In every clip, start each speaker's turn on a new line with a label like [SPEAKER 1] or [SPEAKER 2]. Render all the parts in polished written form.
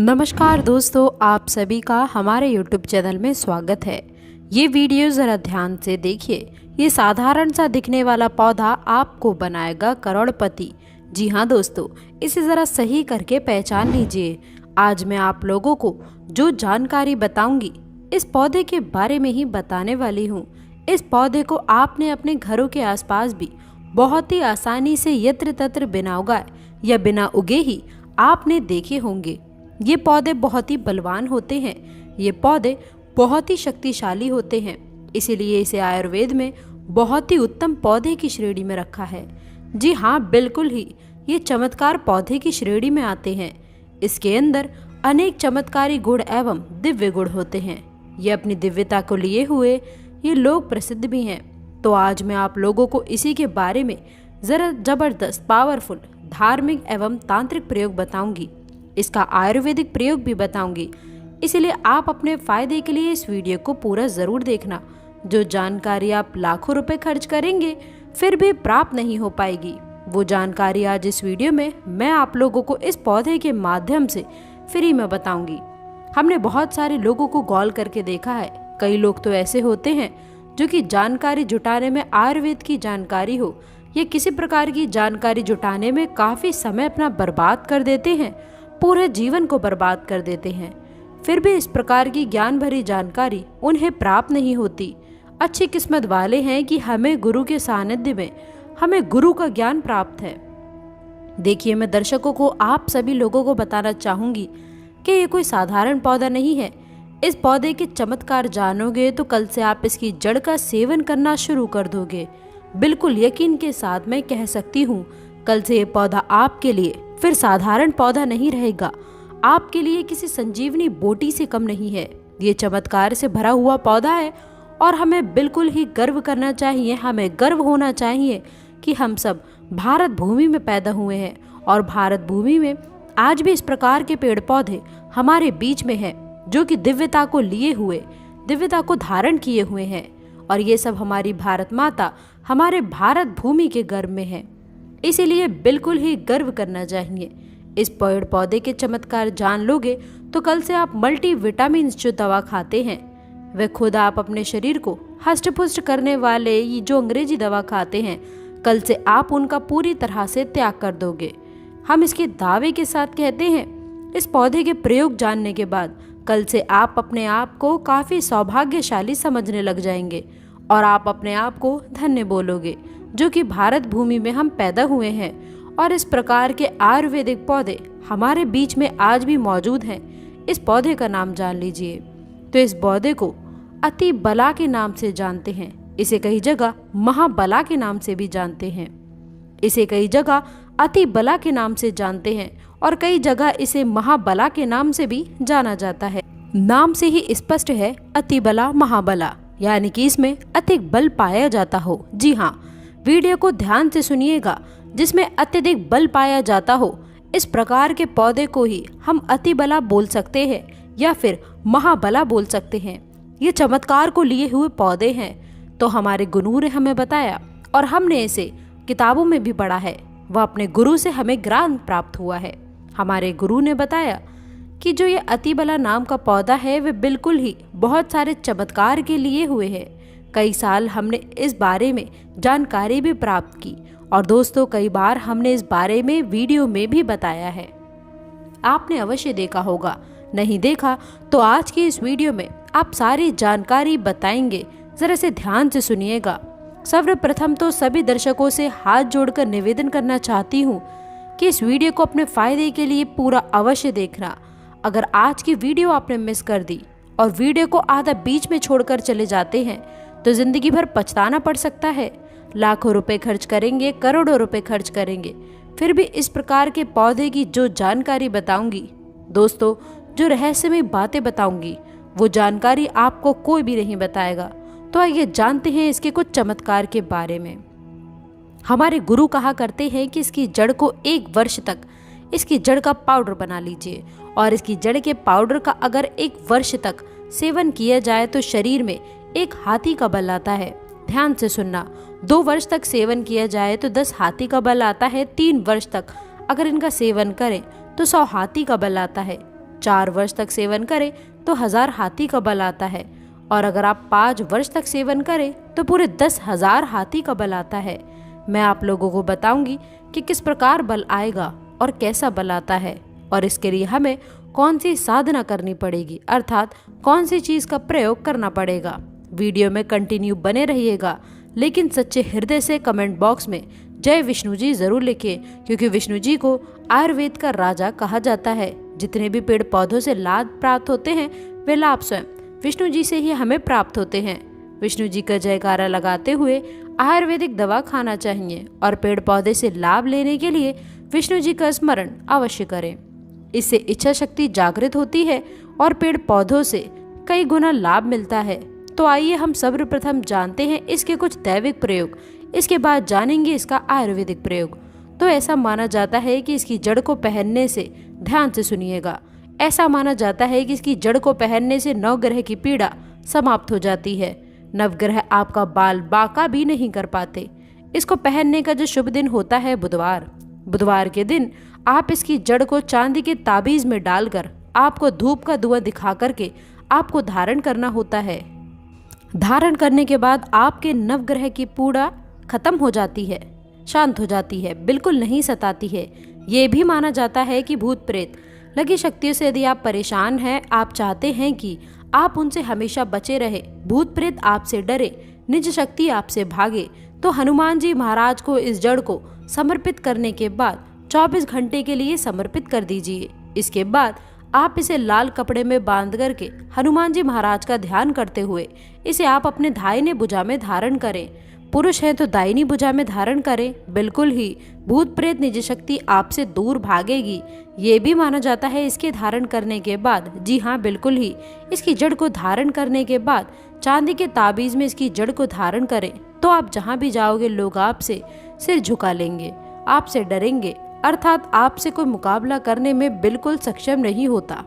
[SPEAKER 1] नमस्कार दोस्तों, आप सभी का हमारे YouTube चैनल में स्वागत है। ये वीडियो ज़रा ध्यान से देखिए। ये साधारण सा दिखने वाला पौधा आपको बनाएगा करोड़पति। जी हाँ दोस्तों, इसे ज़रा सही करके पहचान लीजिए। आज मैं आप लोगों को जो जानकारी बताऊंगी इस पौधे के बारे में ही बताने वाली हूँ। इस पौधे को आपने अपने घरों के आसपास भी बहुत ही आसानी से यत्र तत्र बिना उगाए या बिना उगे ही आपने देखे होंगे। ये पौधे बहुत ही बलवान होते हैं। ये पौधे बहुत ही शक्तिशाली होते हैं, इसीलिए इसे आयुर्वेद में बहुत ही उत्तम पौधे की श्रेणी में रखा है। जी हाँ, बिल्कुल ही ये चमत्कार पौधे की श्रेणी में आते हैं। इसके अंदर अनेक चमत्कारी गुण एवं दिव्य गुण होते हैं। ये अपनी दिव्यता को लिए हुए ये लोग प्रसिद्ध भी हैं। तो आज मैं आप लोगों को इसी के बारे में ज़रा ज़बरदस्त पावरफुल धार्मिक एवं तांत्रिक प्रयोग बताऊंगी। इसका आयुर्वेदिक प्रयोग भी बताऊंगी, इसलिए आप अपने फायदे के लिए इस वीडियो को पूरा ज़रूर देखना। जो जानकारी आप लाखों रुपए खर्च करेंगे फिर भी प्राप्त नहीं हो पाएगी, वो जानकारी आज इस वीडियो में मैं आप लोगों को इस पौधे के माध्यम से फ्री में बताऊंगी। हमने बहुत सारे लोगों को गौर करके देखा है। कई लोग तो ऐसे होते हैं जो कि जानकारी जुटाने में, आयुर्वेद की जानकारी हो या किसी प्रकार की जानकारी जुटाने में काफ़ी समय अपना बर्बाद कर देते हैं, पूरे जीवन को बर्बाद कर देते हैं। फिर भी इस प्रकार की ज्ञान भरी जानकारी उन्हें प्राप्त नहीं होती। अच्छी किस्मत वाले हैं कि हमें गुरु के सानिध्य में हमें गुरु का ज्ञान प्राप्त है। देखिए, मैं दर्शकों को, आप सभी लोगों को बताना चाहूँगी कि ये कोई साधारण पौधा नहीं है। इस पौधे के चमत्कार जानोगे तो कल से आप इसकी जड़ का सेवन करना शुरू कर दोगे। बिल्कुल यकीन के साथ मैं कह सकती हूँ, कल से ये पौधा आपके लिए फिर साधारण पौधा नहीं रहेगा, आपके लिए किसी संजीवनी बूटी से कम नहीं है। ये चमत्कार से भरा हुआ पौधा है और हमें बिल्कुल ही गर्व करना चाहिए। हमें गर्व होना चाहिए कि हम सब भारत भूमि में पैदा हुए हैं और भारत भूमि में आज भी इस प्रकार के पेड़ पौधे हमारे बीच में हैं, जो कि दिव्यता को लिए हुए, दिव्यता को धारण किए हुए हैं। और ये सब हमारी भारत माता, हमारे भारत भूमि के गर्भ में है, इसीलिए बिल्कुल ही गर्व करना चाहिए। इस पेड़ पौधे के चमत्कार जान लोगे तो कल से आप मल्टी विटामिन जो दवा खाते हैं, वे खुद आप अपने शरीर को हष्ट पुष्ट करने वाले ये जो अंग्रेजी दवा खाते हैं, कल से आप उनका पूरी तरह से त्याग कर दोगे। हम इसके दावे के साथ कहते हैं, इस पौधे के प्रयोग जानने के बाद कल से आप अपने आप को काफ़ी सौभाग्यशाली समझने लग जाएंगे और आप अपने आप को धन्य बोलोगे, जो कि भारत भूमि में हम पैदा हुए हैं। और इस प्रकार के आयुर्वेदिक पौधे हमारे बीच में आज भी मौजूद हैं। इस पौधे का नाम जान लीजिए। तो इस पौधे को अति बला के नाम से जानते हैं। इसे कई जगह महाबला के नाम से भी जानते हैं। इसे कई जगह अति बला के नाम से जानते हैं और कई जगह इसे महाबला के नाम से भी जाना जाता है। नाम से ही स्पष्ट है, अति बला महाबला, यानी कि इसमें अधिक बल पाया जाता हो। जी हाँ, वीडियो को ध्यान से सुनिएगा। जिसमें अत्यधिक बल पाया जाता हो, इस प्रकार के पौधे को ही हम अति बला बोल सकते हैं या फिर महाबला बोल सकते हैं। ये चमत्कार को लिए हुए पौधे हैं। तो हमारे गुरु ने हमें बताया और हमने इसे किताबों में भी पढ़ा है। वह अपने गुरु से हमें ज्ञान प्राप्त हुआ है। हमारे गुरु ने बताया कि जो ये अति बला नाम का पौधा है, वे बिल्कुल ही बहुत सारे चमत्कार के लिए हुए हैं। कई साल हमने इस बारे में जानकारी भी प्राप्त की और दोस्तों, कई बार हमने इस बारे में वीडियो में भी बताया है। आपने अवश्य देखा होगा, नहीं देखा तो आज की इस वीडियो में आप सारी जानकारी बताएंगे। जरा से ध्यान से सुनिएगा। सर्वप्रथम तो सभी दर्शकों से हाथ जोड़कर निवेदन करना चाहती हूँ कि इस वीडियो को अपने फायदे के लिए पूरा अवश्य देखना। अगर आज की वीडियो आपने मिस कर दी और वीडियो को आधा बीच में छोड़कर चले जाते हैं तो जिंदगी भर पछताना पड़ सकता है। लाखों रुपए खर्च करेंगे, करोड़ों रुपए खर्च करेंगे, फिर भी इस प्रकार के पौधे की जो जानकारी बताऊंगी दोस्तों, जो रहस्यमय बातें बताऊंगी, वो जानकारी आपको कोई भी नहीं बताएगा। तो आइए जानते हैं इसके कुछ चमत्कार के बारे में। हमारे गुरु कहा करते हैं कि इसकी जड़ को 1 वर्ष तक इसकी जड़ का पाउडर बना लीजिए और इसकी जड़ के पाउडर का अगर 1 वर्ष तक सेवन किया जाए तो शरीर में 1 हाथी का बल आता है। ध्यान से सुनना, 2 वर्ष तक सेवन किया जाए तो 10 हाथी का बल आता है। 3 वर्ष तक अगर इनका सेवन करें तो 100 हाथी का बल आता है। 4 वर्ष तक सेवन करें तो 1000 हाथी का बल आता है, और अगर आप 5 वर्ष तक सेवन करें तो पूरे 10,000 हाथी का बल आता है। मैं आप लोगों को बताऊंगी कि किस प्रकार बल आएगा और कैसा बल आता है, और इसके लिए हमें कौन सी साधना करनी पड़ेगी, अर्थात कौन सी चीज़ का प्रयोग करना पड़ेगा। वीडियो में कंटिन्यू बने रहिएगा, लेकिन सच्चे हृदय से कमेंट बॉक्स में जय विष्णु जी जरूर लिखें, क्योंकि विष्णु जी को आयुर्वेद का राजा कहा जाता है। जितने भी पेड़ पौधों से लाभ प्राप्त होते हैं वे लाभ स्वयं विष्णु जी से ही हमें प्राप्त होते हैं। विष्णु जी का जयकारा लगाते हुए आयुर्वेदिक दवा खाना चाहिए, और पेड़ पौधे से लाभ लेने के लिए विष्णु जी का स्मरण अवश्य करें। इससे इच्छा शक्ति जागृत होती है और पेड़ पौधों से कई गुना लाभ मिलता है। तो आइए हम सर्वप्रथम जानते हैं इसके कुछ दैविक प्रयोग, इसके बाद जानेंगे इसका आयुर्वेदिक प्रयोग। तो ऐसा माना जाता है कि इसकी जड़ को पहनने से, ध्यान से सुनिएगा, ऐसा माना जाता है कि इसकी जड़ को पहनने से नवग्रह की पीड़ा समाप्त हो जाती है। नवग्रह आपका बाल बांका भी नहीं कर पाते। इसको पहनने का जो शुभ दिन होता है बुधवार के दिन आप इसकी जड़ को चांदी के ताबीज में डालकर आपको धूप का धुआं दिखा करके आपको धारण करना होता है। धारण करने के बाद आपके नवग्रह की पीड़ा खत्म हो जाती है, शांत हो जाती है, बिल्कुल नहीं सताती है। ये भी माना जाता है कि भूत प्रेत लगी शक्तियों से यदि आप परेशान हैं, आप चाहते हैं कि आप उनसे हमेशा बचे रहे, भूत प्रेत आपसे डरे, निज शक्ति आपसे भागे, तो हनुमान जी महाराज को इस जड़ को समर्पित करने के बाद 24 घंटे के लिए समर्पित कर दीजिए। इसके बाद आप इसे लाल कपड़े में बांध करके हनुमान जी महाराज का ध्यान करते हुए इसे आप अपने दाहिने भुजा में धारण करें। पुरुष हैं तो दाहिनी भुजा में धारण करें। बिल्कुल ही भूत प्रेत निज शक्ति आपसे दूर भागेगी। ये भी माना जाता है इसके धारण करने के बाद, जी हाँ बिल्कुल ही, इसकी जड़ को धारण करने के बाद चांदी के ताबीज में इसकी जड़ को धारण करें तो आप जहाँ भी जाओगे लोग आपसे सिर झुका लेंगे, आपसे डरेंगे, अर्थात आपसे कोई मुकाबला करने में बिल्कुल सक्षम नहीं होता।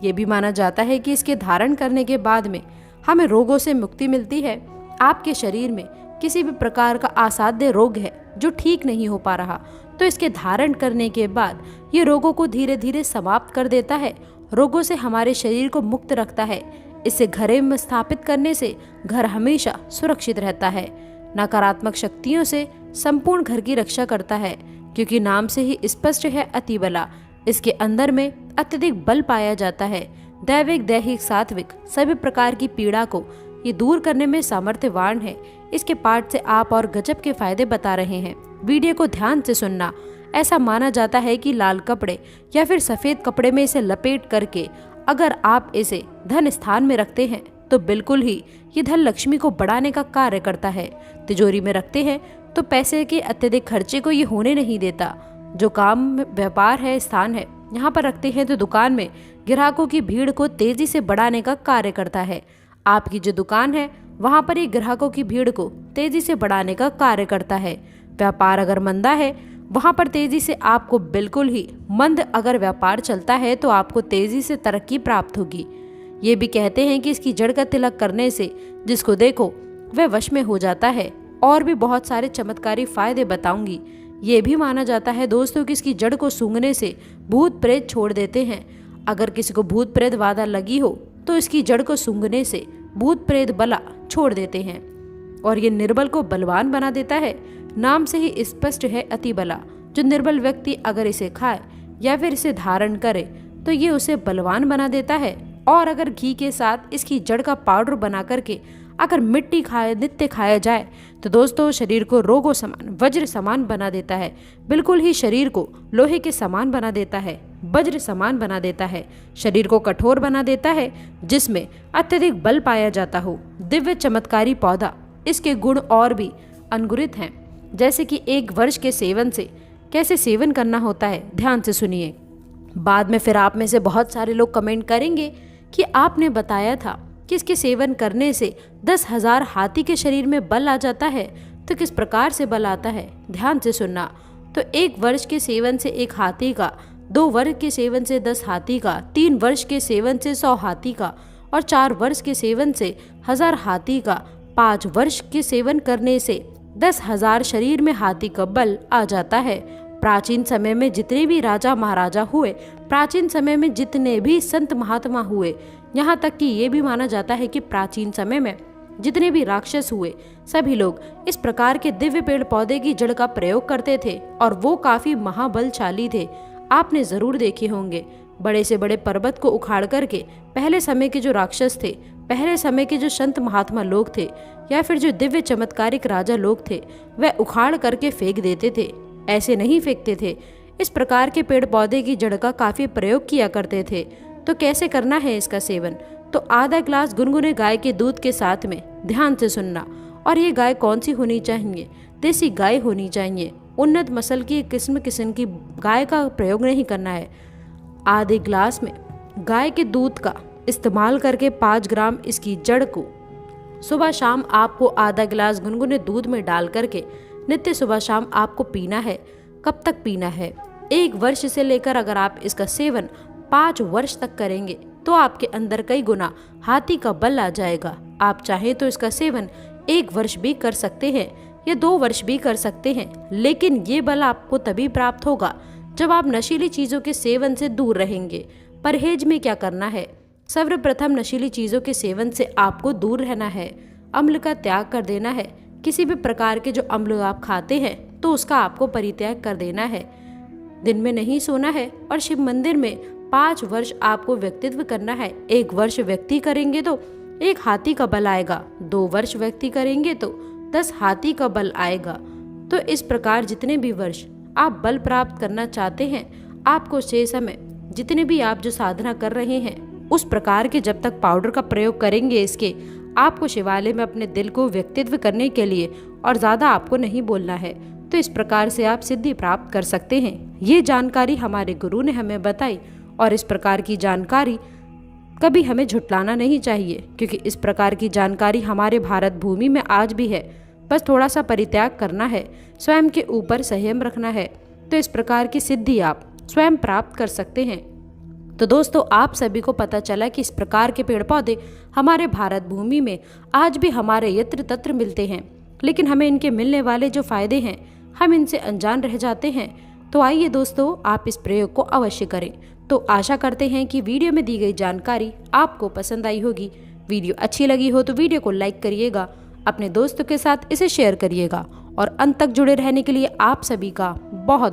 [SPEAKER 1] ये भी माना जाता है कि इसके धारण करने के बाद में हमें रोगों से मुक्ति मिलती है। आपके शरीर में किसी भी प्रकार का असाध्य रोग है जो ठीक नहीं हो पा रहा, तो इसके धारण करने के बाद ये रोगों को धीरे धीरे समाप्त कर देता है, रोगों से हमारे शरीर को मुक्त रखता है। इसे घरे में स्थापित करने से घर हमेशा सुरक्षित रहता है, नकारात्मक शक्तियों से संपूर्ण घर की रक्षा करता है, क्योंकि नाम से ही स्पष्ट है अति बला। इसके अंदर में अत्यधिक बल पाया जाता है। दैविक दैहिक सात्विक सभी प्रकार की पीड़ा को ये दूर करने में सामर्थ्यवान है। इसके पाठ से आप और गजब के फायदे बता रहे हैं। वीडियो को ध्यान से सुनना। ऐसा माना जाता है कि लाल कपड़े या फिर सफेद कपड़े में इसे लपेट करके अगर आप इसे धन स्थान में रखते हैं तो बिल्कुल ही ये धन लक्ष्मी को बढ़ाने का कार्य करता है। तिजोरी में रखते हैं तो पैसे के अत्यधिक खर्चे को ये होने नहीं देता। जो काम व्यापार है, स्थान है, यहाँ पर रखते हैं तो दुकान में ग्राहकों की भीड़ को तेजी से बढ़ाने का कार्य करता है। आपकी जो दुकान है वहाँ पर ये ग्राहकों की भीड़ को तेजी से बढ़ाने का कार्य करता है। व्यापार अगर मंदा है वहाँ पर तेजी से आपको बिल्कुल ही मंद, अगर व्यापार चलता है तो आपको तेजी से तरक्की प्राप्त होगी। ये भी कहते हैं कि इसकी जड़ का तिलक करने से जिसको देखो वह वश में हो जाता है। और भी बहुत सारे चमत्कारी फायदे बताऊंगी। ये भी माना जाता है दोस्तों कि इसकी जड़ को सूंघने से भूत प्रेत छोड़ देते हैं। अगर किसी को भूत प्रेत बाधा लगी हो तो इसकी जड़ को सूंघने से भूत प्रेत बला छोड़ देते हैं, और ये निर्बल को बलवान बना देता है। नाम से ही स्पष्ट है अति बला। जो निर्बल व्यक्ति अगर इसे खाए या फिर इसे धारण करे तो ये उसे बलवान बना देता है। और अगर घी के साथ इसकी जड़ का पाउडर बना करके अगर मिट्टी खाए नित्य खाया जाए तो दोस्तों शरीर को रोगों समान वज्र समान बना देता है। बिल्कुल ही शरीर को लोहे के समान बना देता है, वज्र समान बना देता है, शरीर को कठोर बना देता है जिसमें अत्यधिक बल पाया जाता हो। दिव्य चमत्कारी पौधा। इसके गुण और भी अनगुणित हैं, जैसे कि 1 वर्ष के सेवन से कैसे सेवन करना होता है, ध्यान से सुनिए। बाद में फिर आप में से बहुत सारे लोग कमेंट करेंगे कि आपने बताया था कि इसके सेवन करने से 10,000 हाथी के शरीर में बल आ जाता है, तो किस प्रकार से बल आता है, ध्यान से सुनना। तो 1 वर्ष के सेवन से 1 हाथी का, 2 वर्ष के सेवन से 10 हाथी का, 3 वर्ष के सेवन से 100 हाथी का, और 4 वर्ष के सेवन से 1000 हाथी का, 5 वर्ष के सेवन करने से 10,000 शरीर में हाथी का बल आ जाता है। प्राचीन समय में जितने भी राजा महाराजा हुए, प्राचीन समय में जितने भी संत महात्मा हुए, यहाँ तक कि ये भी माना जाता है कि प्राचीन समय में जितने भी राक्षस हुए, सभी लोग इस प्रकार के दिव्य पेड़ पौधे की जड़ का प्रयोग करते थे और वो काफी महाबलशाली थे। आपने जरूर देखे होंगे, बड़े से बड़े पर्वत को उखाड़ करके पहले समय के जो राक्षस थे, पहले समय के जो संत महात्मा लोग थे, या फिर जो दिव्य चमत्कारिक राजा लोग थे, वह उखाड़ करके फेंक देते थे। ऐसे नहीं फेंकते थे, इस प्रकार के पेड़ पौधे की जड़ का काफी प्रयोग किया करते थे। तो कैसे करना है इसका सेवन? तो आधा ग्लास गुनगुने गाय के दूध के साथ में ध्यान से सुनना। और ये गाय कौन सी होनी चाहिए? देसी गाय होनी चाहिए। उन्नत नस्ल की किस्म की गाय का प्रयोग नहीं करना है। आधे ग्लास में गाय के दूध का इस्तेमाल करके 5 ग्राम इसकी जड़ को सुबह शाम आपको आधा गिलास गुनगुने दूध में डाल करके नित्य सुबह शाम आपको पीना है। कब तक पीना है? 1 वर्ष से लेकर अगर आप इसका सेवन 5 वर्ष तक करेंगे तो आपके अंदर कई गुना हाथी का बल आ जाएगा। आप चाहें तो इसका सेवन 1 वर्ष भी कर सकते हैं या 2 वर्ष भी कर सकते हैं, लेकिन ये बल आपको तभी प्राप्त होगा जब आप नशीली चीजों के सेवन से दूर रहेंगे। परहेज में क्या करना है? सर्वप्रथम नशीली चीजों के सेवन से आपको दूर रहना है। अम्ल का त्याग कर देना है। किसी भी प्रकार के जो अम्ल आप खाते हैं तो उसका आपको परित्याग कर देना है। दिन में नहीं सोना है और शिव मंदिर में 5 वर्ष आपको व्यक्तित्व करना है। 1 वर्ष व्यक्ति करेंगे तो 1 हाथी का बल आएगा, 2 वर्ष व्यक्ति करेंगे तो 10 हाथी का बल आएगा। तो इस प्रकार जितने भी वर्ष आप बल प्राप्त करना चाहते हैं, आपको से समय जितने भी आप जो साधना कर रहे हैं उस प्रकार के जब तक पाउडर का प्रयोग करेंगे इसके, आपको शिवालय में अपने दिल को व्यक्तित्व करने के लिए और ज़्यादा आपको नहीं बोलना है। तो इस प्रकार से आप सिद्धि प्राप्त कर सकते हैं। ये जानकारी हमारे गुरु ने हमें बताई और इस प्रकार की जानकारी कभी हमें झुटलाना नहीं चाहिए, क्योंकि इस प्रकार की जानकारी हमारे भारत भूमि में आज भी है। बस थोड़ा सा परित्याग करना है, स्वयं के ऊपर संयम रखना है, तो इस प्रकार की सिद्धि आप स्वयं प्राप्त कर सकते हैं। तो दोस्तों, आप सभी को पता चला कि इस प्रकार के पेड़ पौधे हमारे भारत भूमि में आज भी हमारे यत्र तत्र मिलते हैं, लेकिन हमें इनके मिलने वाले जो फायदे हैं हम इनसे अनजान रह जाते हैं। तो आइए दोस्तों, आप इस प्रयोग को अवश्य करें। तो आशा करते हैं कि वीडियो में दी गई जानकारी आपको पसंद आई होगी। वीडियो अच्छी लगी हो तो वीडियो को लाइक करिएगा, अपने दोस्तों के साथ इसे शेयर करिएगा और अंत तक जुड़े रहने के लिए आप सभी का बहुत बहुत